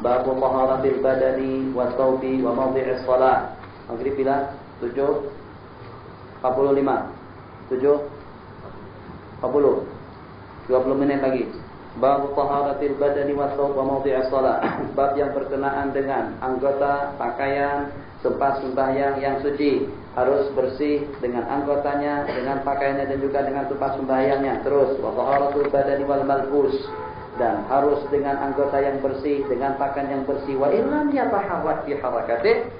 Babu taharatil badani wa thawbi wa mawdi'is shalah. Maghrib bila 7:45. 7:40. 20 menit lagi. Bab taharatil badani wa thawb wa mawdi'is shalah. Bab yang berkenaan dengan anggota, pakaian, tempat sembahyang yang suci. Harus bersih dengan anggotanya, dengan pakaiannya dan juga dengan tempat sembahyangnya. Terus wa taharatul badani wal malbus. Dan harus dengan anggota yang bersih, dengan pakaian yang bersih. Wa illam yataharrak fi harakatih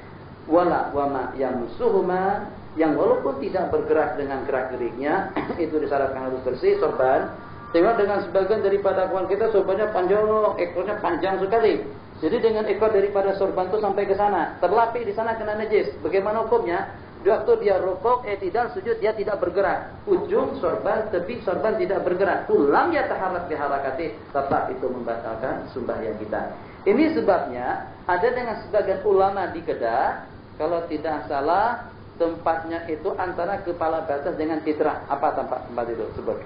wala wa ma yamsuhuma, yang walaupun tidak bergerak dengan gerak-geriknya itu disyaratkan harus bersih. Sorban, tengok dengan sebagian daripada kawan kita sorbannya panjang, ekornya panjang sekali. Jadi dengan ekor daripada sorban itu sampai ke sana, terlapik di sana kena najis. Bagaimana hukumnya? Di waktu dia rukuk, i'tidal, sujud, dia tidak bergerak. Ujung sorban, tepi sorban tidak bergerak. Lam yataharrak biharakati, tetap itu membatalkan sembahyang kita. Ini sebabnya ada dengan sebagian ulama di Kedah, kalau tidak salah tempatnya itu antara kepala batas dengan fitrah. Apa tempat itu sebut?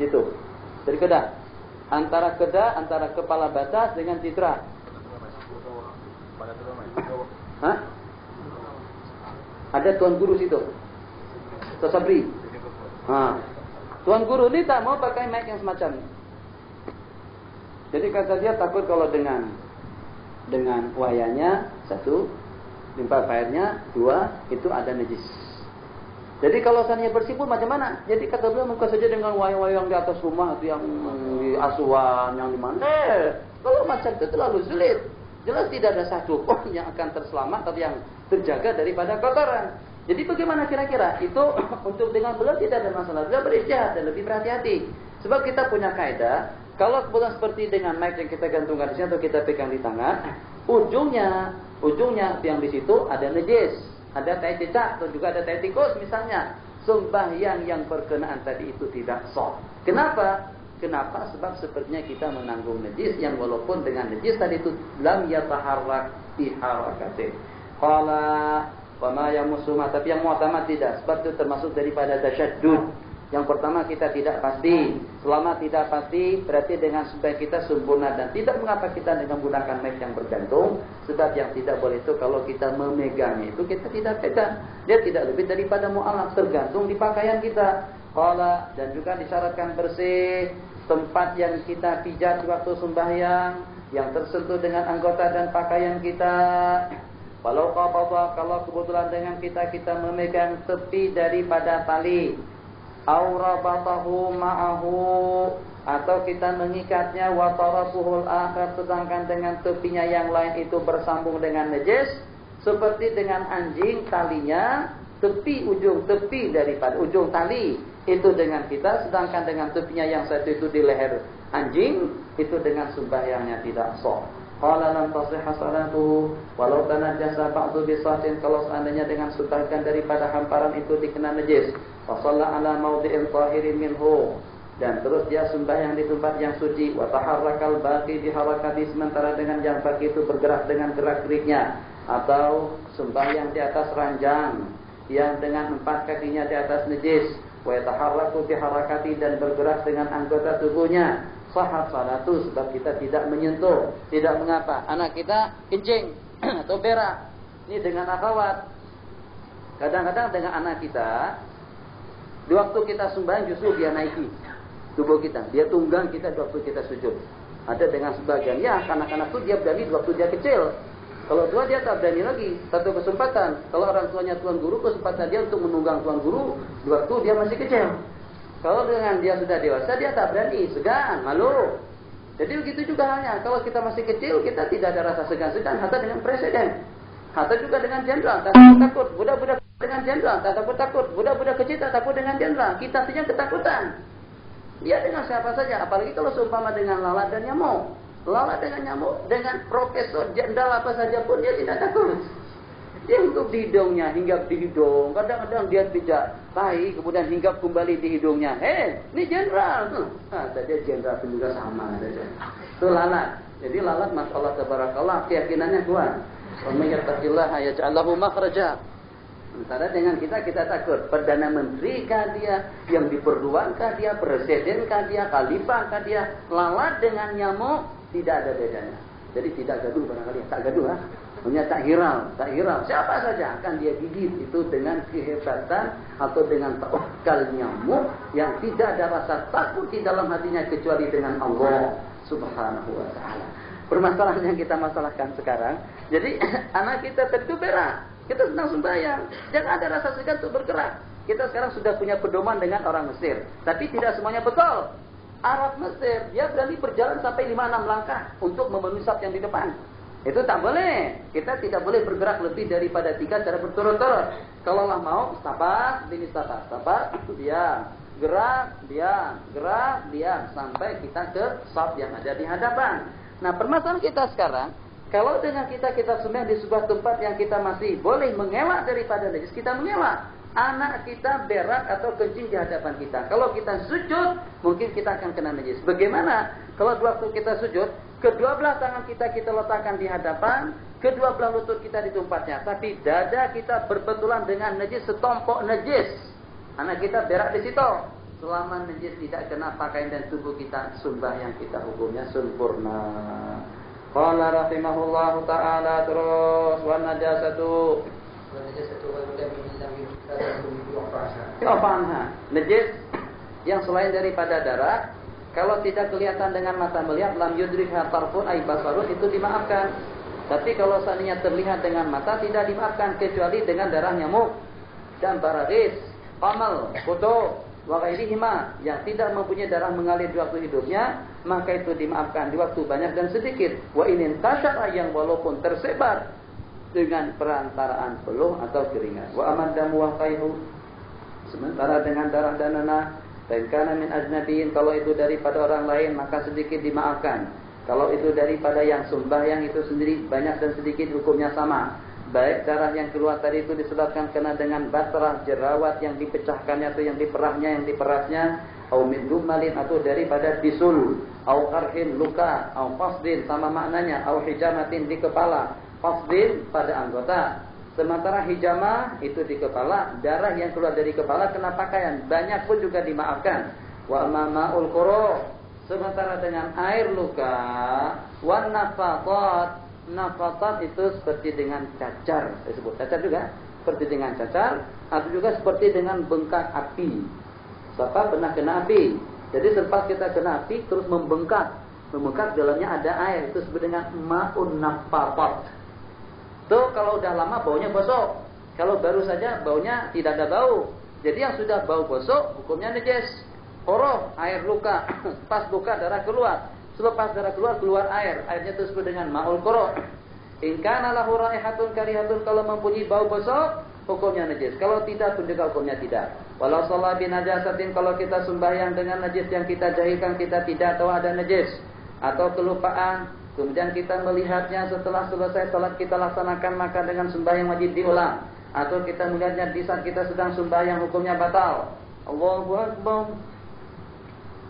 Itu dari Kedah. Antara Kedah, antara kepala batas dengan fitrah. Hah? Ada tuan guru situ, Tasabri. Tuan guru ini tak mau pakai mic yang semacam ini. Jadi kata dia takut kalau dengan wayanya satu, limpah airnya dua, itu ada najis. Jadi kalau sananya bersih pun macam mana? Jadi kata beliau muka saja dengan wayang-wayang di atas rumah itu yang di Asuhan, yang di mana? Kalau macam itu terlalu sulit. Jelas tidak ada satu pun yang akan terselamat atau yang terjaga daripada kotoran. Jadi bagaimana kira-kira? Itu untuk dengan beliau tidak ada masalah. Beliau beristihad dan lebih berhati-hati. Sebab kita punya kaidah, kalau kebetulan seperti dengan mic yang kita gantungkan di sini atau kita pegang di tangan, ujungnya yang di situ ada najis, ada tai cicak atau juga ada tai tikus misalnya. Sembahyang yang berkenaan tadi itu tidak sah. Kenapa? Sebab sepertinya kita menanggung najis yang walaupun dengan najis tadi itu lam yataharrak fi harakatih. Qala wa ma yamusuma, tapi yang mu'tamad tidak. Sebab itu termasuk daripada tasyaddud. Yang pertama kita tidak pasti. Selama tidak pasti berarti dengan supaya kita sempurna dan tidak mengapa kita dengan menggunakan mic yang bergantung. Sebab yang tidak boleh itu kalau kita memegangnya itu kita tidak pegang. Dia tidak lebih daripada mu'alaf, tergantung di pakaian kita. Qala, dan juga disyaratkan bersih tempat yang kita pijat waktu sembahyang, yang tersentuh dengan anggota dan pakaian kita. Walau qabadha, kalau kebetulan dengan kita memegang tepi daripada tali, aurabatahu ma'ahu, atau kita mengikatnya, wa tarafuhul akhar, sedangkan dengan tepinya yang lain itu bersambung dengan najis, seperti dengan anjing talinya, ujung tepi daripada ujung tali itu dengan kita, sedangkan dengan tepinya yang satu itu di leher anjing, itu dengan sembahyangnya tidak sah. Qala lam tasihha salatuhu walau tanajjasa ba'du bisatin, kalau seandainya dengan sebagian daripada hamparan itu dikena najis, fa shalla ala mawdi'in tahirin minhu, dan terus dia sembahyang di tempat yang suci, wa taharrakal baqi bi harakati, sementara dengan yang baqi itu bergerak dengan gerak-geriknya, atau sembahyang di atas ranjang yang dengan 4 kakinya di atas najis, wa yataharraku bi harakati, dan bergerak dengan anggota tubuhnya, sahhat salatu, sebab kita tidak menyentuh, tidak mengapa. Anak kita kencing atau berak, ini dengan akhwat. Kadang-kadang dengan anak kita di waktu kita sembahyang justru dia naiki tubuh kita, dia tunggang kita di waktu kita sujud. Ada dengan sebagian ya, anak-anak itu dia berani di waktu dia kecil. Kalau tua dia tak berani lagi. Satu kesempatan, kalau orang tuanya tuan guru, kesempatan dia untuk menunggang tuan guru di waktu dia masih kecil. Kalau dengan dia sudah dewasa, dia tak berani, segan, malu. Jadi begitu juga halnya. Kalau kita masih kecil, kita tidak ada rasa segan-segan. Hatta dengan presiden, hatta juga dengan jenderal, tak takut. Budak-budak dengan jenderal, tak takut. Budak-budak kecil tak takut dengan jenderal. Kita saja ketakutan. Dia dengan siapa saja, apalagi kalau seumpama dengan lalat dan nyamuk. Lalat dengan nyamuk, dengan profesor jenderal apa saja pun dia tidak takut. Dia hinggap di hidungnya, hinggap di hidung. Kadang-kadang dia pijak tahi, kemudian hinggap kembali di hidungnya. Ini jenderal. Tadi jenderal pun juga sama saja. Itu lalat. Jadi lalat, masya Allah tabarakallah, keyakinannya kuat. Wa may yattaqillaha yaj'al lahu makhraja. Sementara dengan kita takut. Perdana Menteri kah dia, yang diperluan kah dia, presiden kah dia, khalifah kah dia. Lalat dengan nyamuk tidak ada bedanya. Jadi tidak gaduh barangkali, tak gaduh lah. Hanya tak hirau. Siapa saja akan dia gigit itu dengan kehebatan atau dengan tawakal nyamuk yang tidak ada rasa takut di dalam hatinya kecuali dengan Allah Subhanahu wa taala. Permasalahan yang kita masalahkan sekarang, jadi anak kita tentu berak, kita sedang sembahyang, jangan ada rasa segan untuk bergerak. Kita sekarang sudah punya pedoman dengan orang Mesir, tapi tidak semuanya betul. Arab Mesir, dia berani berjalan sampai 5-6 langkah untuk memenuhi saf yang di depan. Itu tak boleh. Kita tidak boleh bergerak lebih daripada 3 cara berturut-turut. Kalau lah mau, sabar, diam. Gerak, diam. Sampai kita ke saf yang ada di hadapan. Nah, permasalahan kita sekarang, kalau dengan kita sembahyang di sebuah tempat yang kita masih boleh mengelak daripada najis, kita mengelak. Anak kita berak atau kencing di hadapan kita. Kalau kita sujud, mungkin kita akan kena najis. Bagaimana? Kalau waktu kita sujud, kedua belah tangan kita letakkan di hadapan, kedua belah lutut kita di tempatnya. Tapi dada kita berbetulan dengan najis, setompok najis. Anak kita berak di situ. Selama najis tidak kena pakaian dan tubuh kita, sembahyang kita hukumnya sempurna. Qala rahimahullahu ta'ala terus wan najasatu najis yang selain daripada darah, kalau tidak kelihatan dengan mata melihat, lam yudrikha tarfun ay basarun, itu dimaafkan. Tapi kalau seandainya terlihat dengan mata, tidak dimaafkan kecuali dengan darah nyamuk dan baradis, qamal, kutu, wa ghairihima yang tidak mempunyai darah mengalir di waktu hidupnya, maka itu dimaafkan di waktu banyak dan sedikit. Wa inin tasyara yang walaupun tersebar dengan perantaraan peluh atau keringat. Wa amad damu wa qaihu, sementara dengan darah dan nanah, dan kana min ajnabiyin, kalau itu daripada orang lain maka sedikit dimaafkan. Kalau itu daripada yang sembahyang itu sendiri, banyak dan sedikit hukumnya sama. Baik darah yang keluar tadi itu disebabkan kena dengan basrah, jerawat yang dipecahkannya atau yang diperahnya, yang diperasnya, au min dumalin, atau daripada bisul, au qarhin, luka, au fasdin, sama maknanya, au hijamatin, di kepala, fasdin pada anggota. Sementara hijamah itu di kepala, darah yang keluar dari kepala kena pakaian, banyak pun juga dimaafkan. Wa ma'ul quru, sementara dengan air luka, wan nafatat, nafatat itu seperti dengan cacar, disebut cacar juga, seperti dengan cacar, atau juga seperti dengan bengkak api. Siapa pernah kena api? Jadi selepas kita kena api terus membengkak dalamnya ada air, itu disebut dengan ma'un nafatat. Tuh kalau udah lama baunya bosok, kalau baru saja baunya tidak ada bau. Jadi yang sudah bau bosok hukumnya najis. Qoroh, air luka, pas luka darah keluar. Selepas darah keluar air, airnya itu disebut dengan ma'ul qoroh. In kana lahu raihatun karihatun, kalau mempunyai bau bosok hukumnya najis. Kalau tidak pun juga hukumnya tidak. Walau shalah bi najasatin, kalau kita sembahyang dengan najis yang kita jahilkan, kita tidak tahu ada najis atau kelupaan, kemudian kita melihatnya setelah selesai salat kita laksanakan, maka dengan sembahyang wajib diulang. Atau kita melihatnya di saat kita sedang sembahyang, hukumnya batal. Allahu Akbar.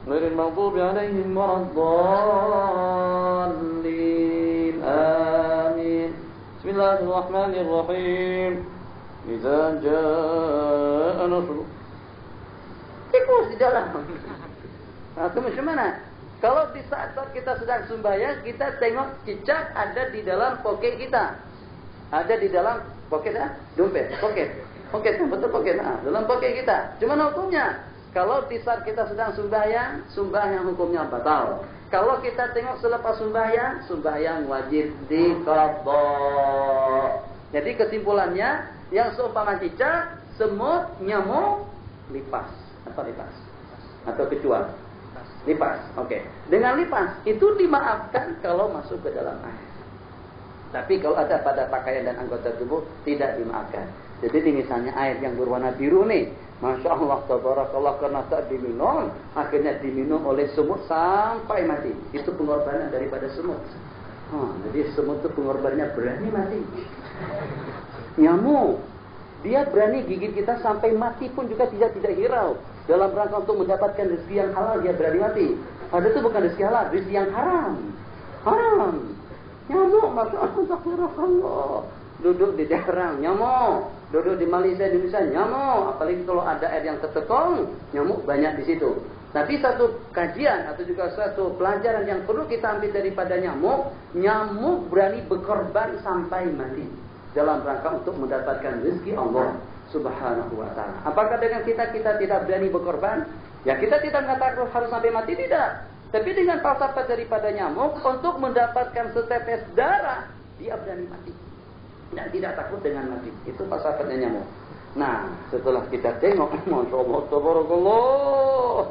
Ghairil maghdubi 'alaihim waladdallin. Amin. Bismillahirrahmanirrahim. Idza jaa nasr. Tikus di dalam. Nah, itu macam mana? Kalau di saat kita sedang sembahyang, kita tengok cicak ada di dalam poket kita. Ada di dalam poket, dompet, poket, betul poket, dalam poket kita. Cuma hukumnya, kalau di saat kita sedang sembahyang hukumnya batal. Kalau kita tengok selepas sembahyang wajib diqadha. Jadi kesimpulannya, yang seumpama cicak, semut, nyamuk, lipas. Apa lipas? Atau kecuali? Lipas, oke. Dengan lipas itu dimaafkan kalau masuk ke dalam air. Tapi kalau ada pada pakaian dan anggota tubuh tidak dimaafkan. Jadi misalnya air yang berwarna biru nih, masya Allah, tabarakallah, karena tak diminum, akhirnya diminum oleh semut sampai mati. Itu pengorbanan daripada semut. Jadi semut itu pengorbanannya berani mati. Nyamuk, dia berani gigit kita sampai mati pun juga tidak hirau. Dalam rangka untuk mendapatkan rezeki yang halal, dia berani mati. Padahal itu bukan rezeki halal, rezeki yang haram. Nyamuk, masya Allah, duduk di daerah nyamuk, duduk di Malaysia, Indonesia nyamuk. Apalagi kalau ada air yang ketekong, nyamuk banyak di situ. Tapi satu kajian atau juga satu pelajaran yang perlu kita ambil daripada nyamuk, nyamuk berani berkorban sampai mati dalam rangka untuk mendapatkan rezeki Allah Subhanahu wa taala. Apakah dengan kita tidak berani berkorban? Ya, kita tidak mengatakan harus sampai mati, tidak. Tapi dengan falsafah daripada nyamuk, untuk mendapatkan setetes darah, dia berani mati. Dan tidak takut dengan mati. Itu falsafatnya nyamuk. Nah, setelah kita tengok, Masya Allah, tabarakallah,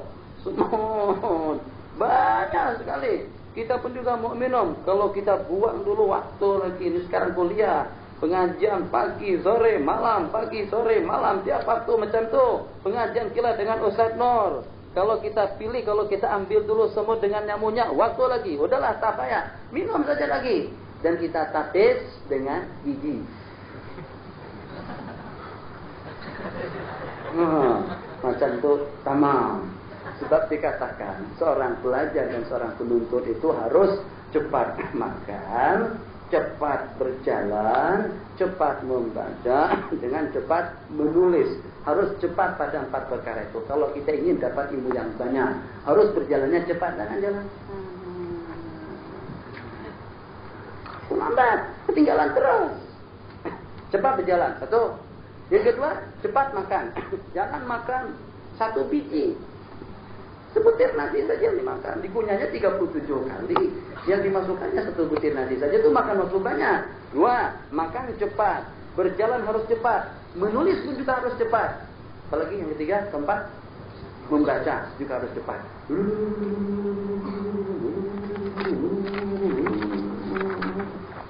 semua banyak sekali. Kita pun juga mau minum. Kalau kita buang dulu waktu lagi, ini sekarang kuliah, pengajian pagi, sore, malam, pagi, sore, malam, tiap waktu macam tu. Pengajian kita dengan Ustaz Nur. Kalau kita pilih, kalau kita ambil dulu semua dengan nyamuknya, waktu lagi, udahlah tak payah, minum saja lagi. Dan kita tapis dengan gigi. Macam itu tamam. Sebab dikatakan seorang pelajar dan seorang penuntut itu harus cepat makan, cepat berjalan, cepat membaca, dengan cepat menulis. Harus cepat pada 4 perkara itu. Kalau kita ingin dapat ilmu yang banyak, harus berjalannya cepat, jangan jalan lambat, ketinggalan terus. Cepat berjalan, satu. Yang kedua, cepat makan. Jangan makan 1 biji. Sebutir nasi saja yang dimakan. Dikunyahnya 37 kali. Yang dimasukkannya 1 butir nasi saja itu makan waktu banyak. 2, makan cepat. Berjalan harus cepat. Menulis pun juga harus cepat. Apalagi yang ketiga, keempat, membaca juga harus cepat.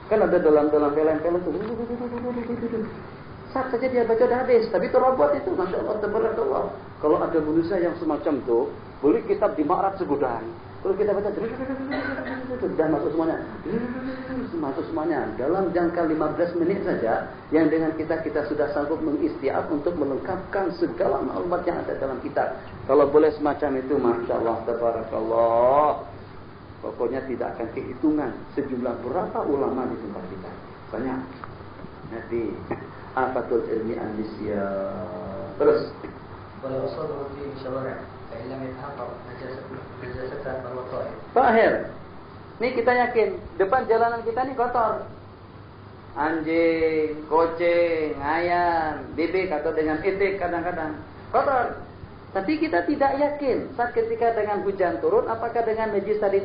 Kan ada dalam film-film itu. Saat saja dia baca dah habis. Tapi itu robot itu, Masya Allah, tabarakallah. Kalau ada manusia yang semacam itu, boleh kitab di Ma'raj segudang. Kalau kita baca, sudah masuk semuanya. Masuk semuanya. Dalam jangka 15 menit saja, yang dengan kita sudah sanggup mengistiaf untuk melengkapkan segala maklumat yang ada dalam kitab. Kalau boleh semacam itu, Masya Allah, tabarakallah. Pokoknya tidak akan kehitungan sejumlah berapa ulama di tempat kita. Banyak. Nanti afatul ilmi an-nisya. Terus. Walau usul fi syawari' fa illam yatahaqqaq najasatan bahwa ta'if. Akhir. Ini kita yakin depan jalanan kita ini kotor. Anjing, kucing, ayam, bebek atau dengan itik kadang-kadang kotor. Tapi kita tidak yakin saat ketika dengan hujan turun, apakah dengan najis tadi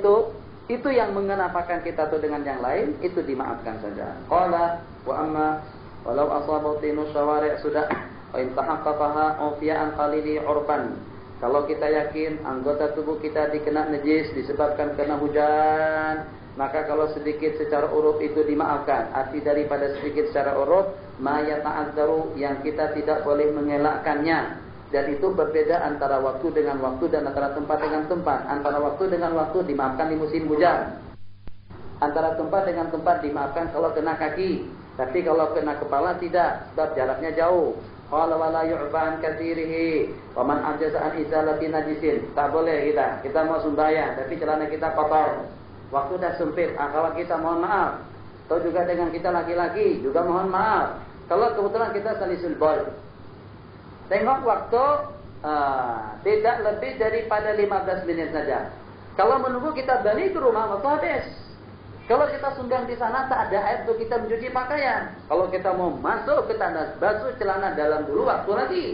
itu yang mengenapakan kita atau dengan yang lain, itu dimaafkan saja. Qala wa amma walau asabu tinu syawari' sudah wa in tahaqqaqaha ufiyan qalili urban. Kalau kita yakin anggota tubuh kita dikena najis disebabkan kena hujan, maka kalau sedikit secara uruf itu dimaafkan. Arti daripada sedikit secara uruf, ma yata'azzaru, yang kita tidak boleh mengelakkannya. Dan itu berbeda antara waktu dengan waktu dan antara tempat dengan tempat. Antara waktu dengan waktu dimaafkan di musim hujan. Antara tempat dengan tempat dimaafkan kalau kena kaki. Tapi kalau kena kepala tidak, sebab jaraknya jauh. Qala wala yu'ban katsirihi wa man ajaza an izalati najisin. Tak boleh kita mau sembahyang tapi celana kita kotor. Waktu dah sempit, kalau kita mohon maaf. Atau juga dengan kita laki-laki juga mohon maaf. Kalau kebetulan kita salisul bol. Tengok waktu tidak lebih daripada 15 menit saja. Kalau menunggu kita balik ke rumah, waktu habis. Kalau kita sunggang di sana tak ada air untuk kita mencuci pakaian. Kalau kita mau masuk ke tanah, basuh celana dalam dulu waktu lagi.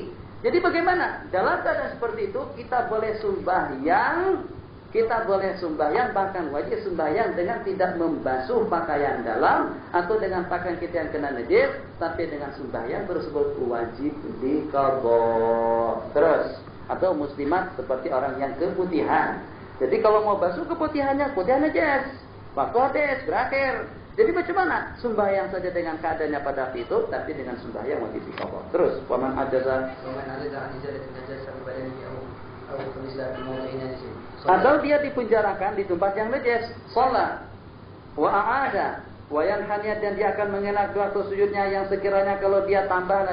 Jadi bagaimana? Dalam keadaan seperti itu kita boleh sembahyang, bahkan wajib sembahyang dengan tidak membasuh pakaian dalam atau dengan pakaian kita yang kena najis, tapi dengan sembahyang tersebut wajib diqadha. Terus, atau muslimat seperti orang yang keputihan. Jadi kalau mau basuh keputihannya, putihan najis, waktu habis, berakhir. Jadi bagaimana? Sembahyang saja dengan keadaannya pada waktu itu, tapi dengan sembahyang wajib diqadha. Terus, waman ajaza atau dia dipenjarakan di tempat yang najis, sholat, wa a'ada, wa yanhaniyat, dan dia akan mengelak waktu sujudnya yang sekiranya kalau dia tambah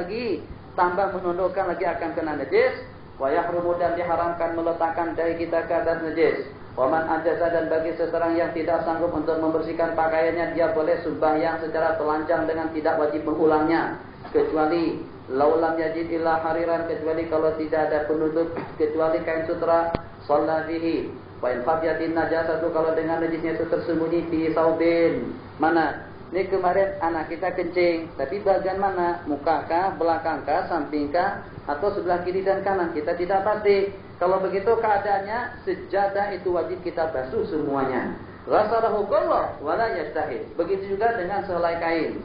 menundukkan lagi akan kena najis, wa yahrumu, dan diharamkan meletakkan dahi kita ke atas najis. Wa man ajaza, dan bagi seseorang yang tidak sanggup untuk membersihkan pakaiannya, dia boleh sembahyang secara telanjang dengan tidak wajib mengulangnya, kecuali Laulam yajid illa hariran, kecuali kalau tidak ada penutup kecuali kain sutra, shalla fihi. Wa in khafiyatin najasatu, kalau dengan najisnya itu tersembunyi di saubin. Mana? Ini kemarin anak kita kencing, tapi bagian mana? Muka kah, belakang kah, samping kah, atau sebelah kiri dan kanan? Kita tidak pasti. Kalau begitu keadaannya, sejadah itu wajib kita basuh semuanya. Ghasalahu kullahu wa la yastahid. Begitu juga dengan sehelai kain.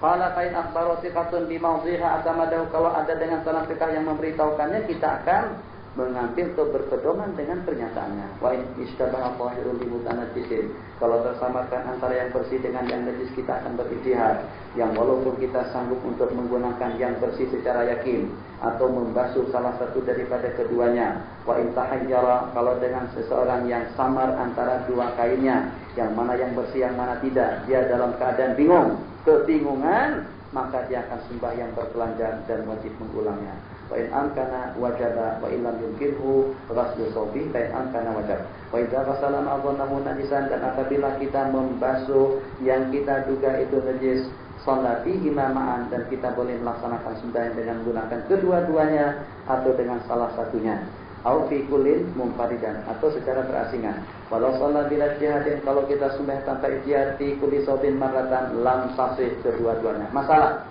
Qala kain akhbaru thiqatun bi mawdhiha atamadahu, kalau ada dengan salah thiqah yang memberitahukannya, kita akan mengambil atau berpedoman dengan pernyataannya. Wa in istabaha dhahirun bi mutanajjisin, kalau tersamarkan antara yang bersih dengan yang najis, kita akan berijtihad. Yang walaupun kita sanggup untuk menggunakan yang bersih secara yakin atau membasuh salah satu daripada keduanya. Wa in tahayyara, kalau dengan seseorang yang samar antara dua kainnya, yang mana yang bersih yang mana tidak, dia dalam keadaan bingung, kebingungan, maka dia akan sembahyang bertelanjang dan wajib mengulangnya. Wa in amkana wajaba wa in lam yumkinhu ghaslu thawbi fa in amkana wajab. Wa idza ghasala ma'dhanahu najisan, dan apabila kita membasuh yang kita duga itu najis, shallati imama'an, dan kita boleh melaksanakan sembahyang dengan menggunakan kedua-duanya atau dengan salah satunya. Au fi kullin munfaridan, atau secara berasingan. Walau shalla bila ijtihadin, kalau kita sembahyang tanpa ijtihad, fi kulli thawbin marratan lam tasih, kedua-duanya. Masalah,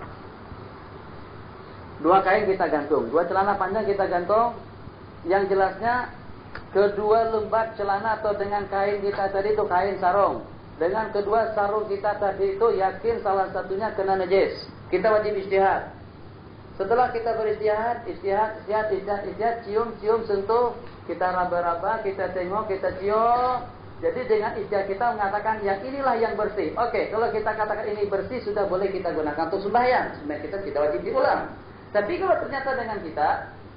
dua kain kita gantung, dua celana panjang kita gantung. Yang jelasnya kedua lembar celana atau dengan kain kita tadi itu kain sarung, dengan kedua sarung kita tadi itu yakin salah satunya kena najis, kita wajib ijtihad. Setelah kita beristihad, istihad, cium, sentuh, kita raba-raba, kita tengok, kita cium. Jadi dengan istihad kita mengatakan yang inilah yang bersih. Oke, kalau kita katakan ini bersih, sudah boleh kita gunakan untuk sembahyang. Sembahyang kita tidak wajib diulang. Tapi kalau ternyata dengan kita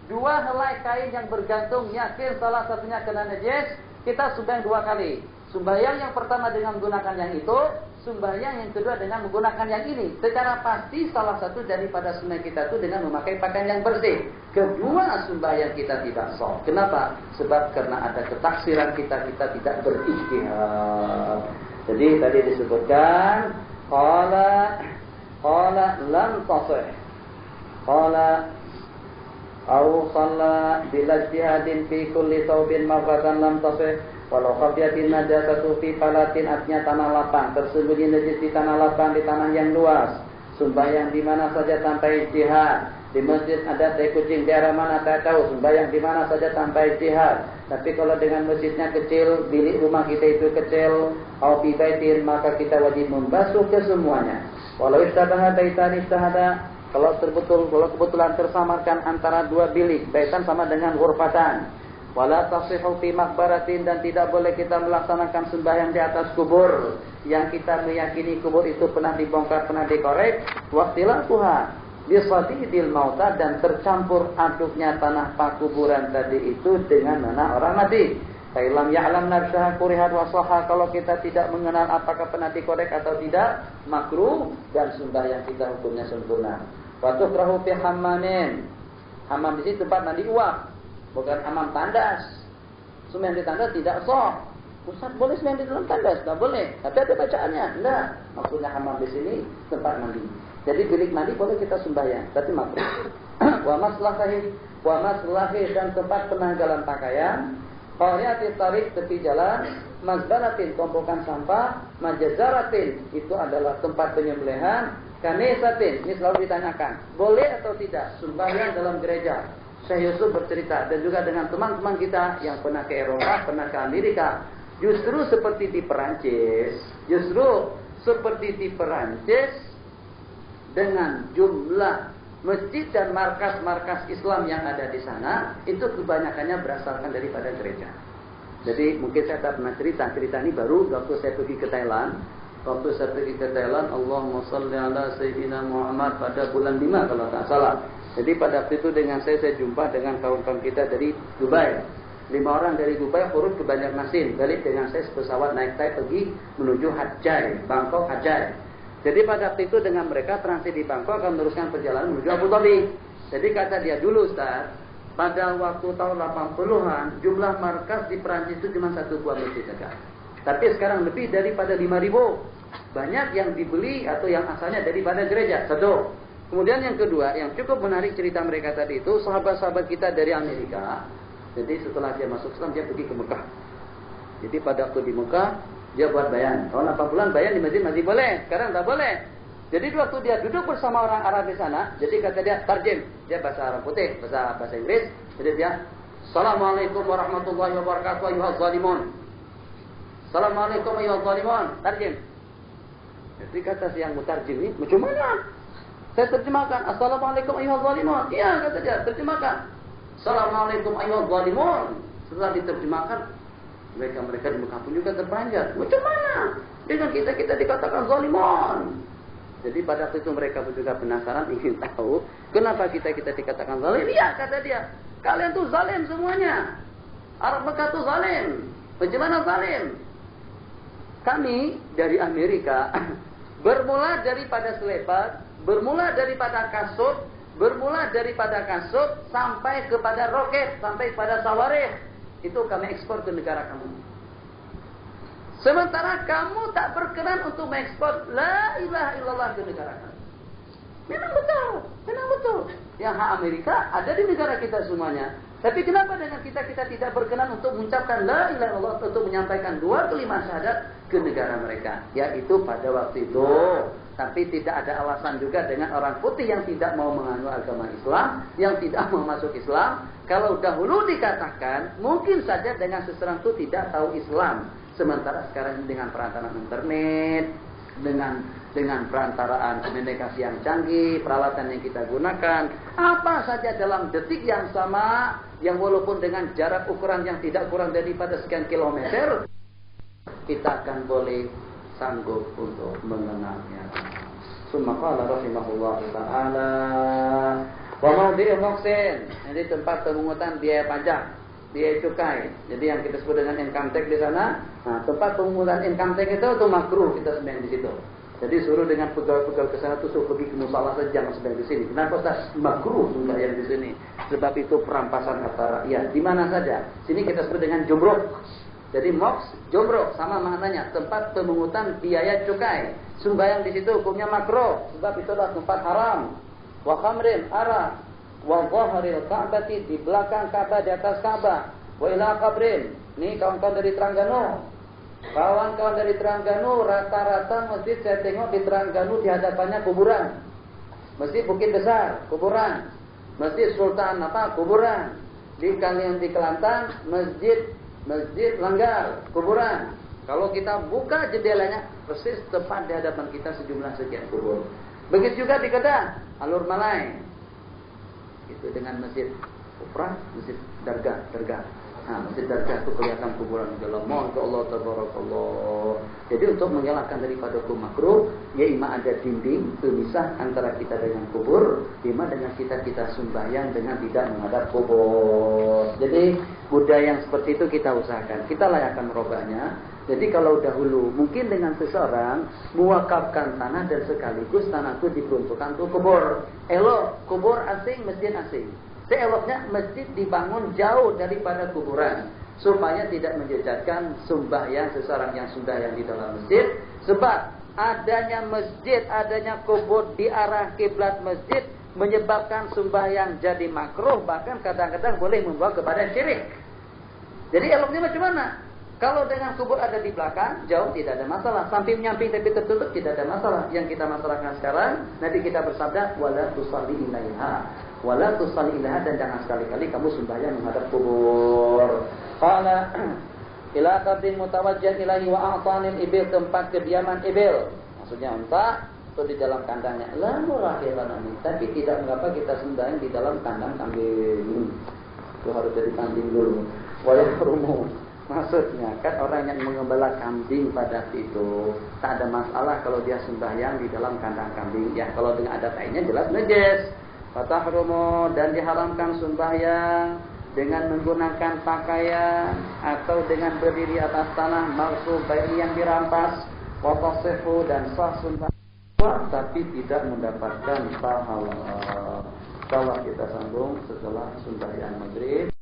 dua helai kain yang bergantung, yakin salah satunya kena najis, kita sembahyang dua kali. Sembahyang yang pertama dengan menggunakan yang itu, sembahyang yang kedua dengan menggunakan yang ini. Secara pasti salah satu daripada sembahyang kita itu dengan memakai pakaian yang bersih. Kedua sembahyang kita tidak sah. Kenapa? Sebab karena ada ketaksiran kita tidak berijtihad. Jadi tadi disebutkan qala lam tasih. Qala au shalla bila ijtihadin fi kulli thawbin marratan lam tasih. Walau khafiyatin najasatu fi falatin, artinya tanah lapang, tersembunyi najis di tanah lapang, di tanah yang luas. Sembahyang di mana saja tanpa ijtihad. Di masjid ada tai kucing, di arah mana tak tahu. Sembahyang di mana saja tanpa ijtihad. Tapi kalau dengan masjidnya kecil, bilik rumah kita itu kecil, au fi baitin, maka kita wajib membasuh kesemuanya. Walau istabaha baitan istahada, kalau kebetulan tersamarkan antara dua bilik, baitan sama dengan ghurfatan. Wala tasihhu fi maqbaratin, dan tidak boleh kita melaksanakan sembahyang di atas kubur yang kita meyakini kubur itu pernah dibongkar, pernah dikorek. Waqtilatuha bisadidil mauta, dan tercampur aduknya tanah pakuburan tadi itu dengan tanah orang mati. Fa'ilam ya'lam nafsaha kurihat wasaha, kalau kita tidak mengenal apakah pernah dikorek atau tidak, makruh, dan sembahyang kita hukumnya sempurna. Wa tukrahu fi hammamin, hammam di situ tempat mandi uap, bukan hammam tandas. Sembahyang di tandas tidak sah. Ustaz, boleh sembahyang di dalam tandas? Tidak boleh. Tapi ada bacaannya. Tidak. Maksudnya hammam di sini tempat mandi. Jadi bilik mandi boleh kita sembahyang, tapi makruh. Wa maslahi, dan tempat penanggalan pakaian. Qariyatit tariq, tepi jalan. Mazbalatin, tumpukan sampah. Majazaratin, itu adalah tempat penyembelihan. Kanisatin, ini selalu ditanyakan, boleh atau tidak sembahyang dalam gereja? Syekh Yusuf bercerita, dan juga dengan teman-teman kita yang pernah ke Eropa, pernah ke Amerika, justru seperti di Perancis, dengan jumlah masjid dan markas-markas Islam yang ada di sana, itu kebanyakannya berasalkan daripada gereja. Jadi mungkin saya tak pernah cerita ini baru waktu saya pergi ke Thailand. Waktu saya pergi ke Thailand, Allahumma shalli ala Sayyidina Muhammad, pada bulan 5 kalau tak salah. Jadi pada waktu itu dengan saya jumpa dengan kawan-kawan kita dari Dubai. 5 orang dari Dubai urut ke Banjarmasin. Balik dengan saya pesawat naik Thai pergi menuju Hajjai, Bangkok Hajjai. Jadi pada waktu itu dengan mereka transit di Bangkok akan meneruskan perjalanan menuju Abu Dhabi. Jadi kata dia dulu Ustaz, pada waktu tahun 80-an jumlah markas di Perancis itu cuma 1 buah masjid saja. Tapi sekarang lebih daripada 5.000. Banyak yang dibeli atau yang asalnya daripada gereja. Satu. Kemudian yang kedua, yang cukup menarik cerita mereka tadi itu, sahabat-sahabat kita dari Amerika. Jadi setelah dia masuk Islam, dia pergi ke Mekah. Jadi pada waktu di Mekah, dia buat bayan. Tahun 80-an bayan di masjid masih boleh, sekarang tak boleh. Jadi waktu dia duduk bersama orang Arab di sana, jadi kata dia tarjem, dia bahasa Arab putih, bahasa Inggris. Jadi dia, Assalamualaikum warahmatullahi wabarakatuh, ayuhaz zalimun. Assalamualaikum ayuhaz zalimun, tarjem. Jadi kata si yang mutarjem ini, macam mana? Saya terjemahkan, Assalamualaikum ayuhaz zalimun. Iya, kata dia, terjemahkan. Assalamualaikum ayuhaz zalimun. Setelah diterjemahkan, mereka di Mekah pun juga terperanjat. Macam mana? Dengan kita dikatakan zalimun. Jadi pada waktu itu mereka pun juga penasaran, ingin tahu kenapa kita dikatakan zalim. Iya, kata dia, kalian tuh zalim semuanya. Arab Mekah tuh zalim. Macam mana zalim? Kami dari Amerika bermula daripada selepas, bermula daripada kasut sampai kepada roket, sampai kepada sawarih. Itu kami ekspor ke negara kamu. Sementara kamu tak berkenan untuk mengekspor la ilaha illallah ke negara kamu. Memang betul. Yang hak Amerika ada di negara kita semuanya. Tapi kenapa dengan kita tidak berkenan untuk mengucapkan la ilaha illallah, untuk menyampaikan 2 kalimat syahadat ke negara mereka? Yaitu pada waktu itu. Tapi tidak ada alasan juga dengan orang putih yang tidak mau menganut agama Islam, yang tidak mau masuk Islam. Kalau dahulu dikatakan, mungkin saja dengan seseorang itu tidak tahu Islam. Sementara sekarang dengan perantaraan internet, dengan perantaraan komunikasi yang canggih, peralatan yang kita gunakan, apa saja dalam detik yang sama, yang walaupun dengan jarak ukuran yang tidak kurang daripada sekian kilometer, kita akan boleh sanggup untuk mengenalnya. Summa qala rahimahullah ta'ala wa mawdi'u muhsin. Jadi tempat pemungutan biaya pajak, biaya cukai. Jadi yang kita sebut dengan income tax di sana. Nah, tempat pemungutan income tax itu makruh kita sembahyang di situ. Jadi suruh dengan pegawai-pegawai ke sana tuh suruh pergi ke musala saja, jangan sembahyang di sini. Kenapa Ustaz? Makruh sembahyang di sini. Sebab itu perampasan harta rakyat. Di mana saja. Sini kita sebut dengan jumruk. Jadi moks, jumruk sama maknanya, tempat pemungutan biaya cukai. Sembahyang di situ hukumnya makruh, sebab itu adalah tempat haram. Wa khamrin, arak. Wa dhahril ka'bati, di belakang Ka'bah, di atas Ka'bah. Wa ila qabrin. Ini kawan-kawan dari Terengganu. Kawan-kawan dari Terengganu, rata-rata masjid saya tengok di Terengganu di hadapannya kuburan. Masjid Bukit Besar, kuburan. Masjid Sultan kuburan. Di Kelantan, Masjid Langgar, kuburan. Kalau kita buka jendelanya, persis tepat di hadapan kita sejumlah sekian kubur. Begitu juga di Kedah, Alur Malai. Itu dengan Masjid Kufrah, Masjid Dargah. Nah, Masjid Dargah itu kelihatan kuburan di dalam. Masya Allah, tabarakallah. Jadi untuk mengelakkan daripada hukum makruh, ya ima ada dinding pemisah antara kita dengan kubur, ima dengan kita sembahyang dengan tidak menghadap kubur. Jadi budaya yang seperti itu kita usahakan. Kita layakkan merubahnya. Jadi kalau dahulu mungkin dengan seseorang mewakafkan tanah dan sekaligus tanah itu diperuntukkan untuk kubur. Elok, kubur asing, masjid asing. Seeloknya masjid dibangun jauh daripada kuburan supaya tidak menjejaskan sembahyang seseorang yang sembahyang di dalam masjid. Sebab adanya masjid, adanya kubur di arah kiblat masjid menyebabkan sembahyang jadi makruh, bahkan kadang-kadang boleh membawa kepada syirik. Jadi eloknya macam mana? Kalau dengan kubur ada di belakang, jauh tidak ada masalah. Samping nyamping tapi tertutup tidak ada masalah. Yang kita masalahkan sekarang, nanti kita bersabda wala tusalli ilaiha. Wala tusalli ilaiha, dan jangan sekali-kali kamu sembahyang menghadap kubur. Qala ila qabrin mutawajjihan ilahi wa a'tanil ibil, tempat kediaman ibil. Maksudnya unta itu di dalam kandangnya. La murahilanani, tapi tidak mengapa kita sembahyang di dalam kandang kambing. Itu harus jadi kambing dulu. Wa yahrumu. Maksudnya kan orang yang mengembala kambing pada itu tak ada masalah kalau dia sembahyang di dalam kandang kambing. Ya kalau dengan ada tainya jelas najis. Fatahrumu, dan diharamkan sembahyang dengan menggunakan pakaian atau dengan berdiri atas tanah maksud bayi yang dirampas. Watasifu, dan sah sembahyang tapi tidak mendapatkan pahala. Kalau kita sambung setelah sembahyang maghrib.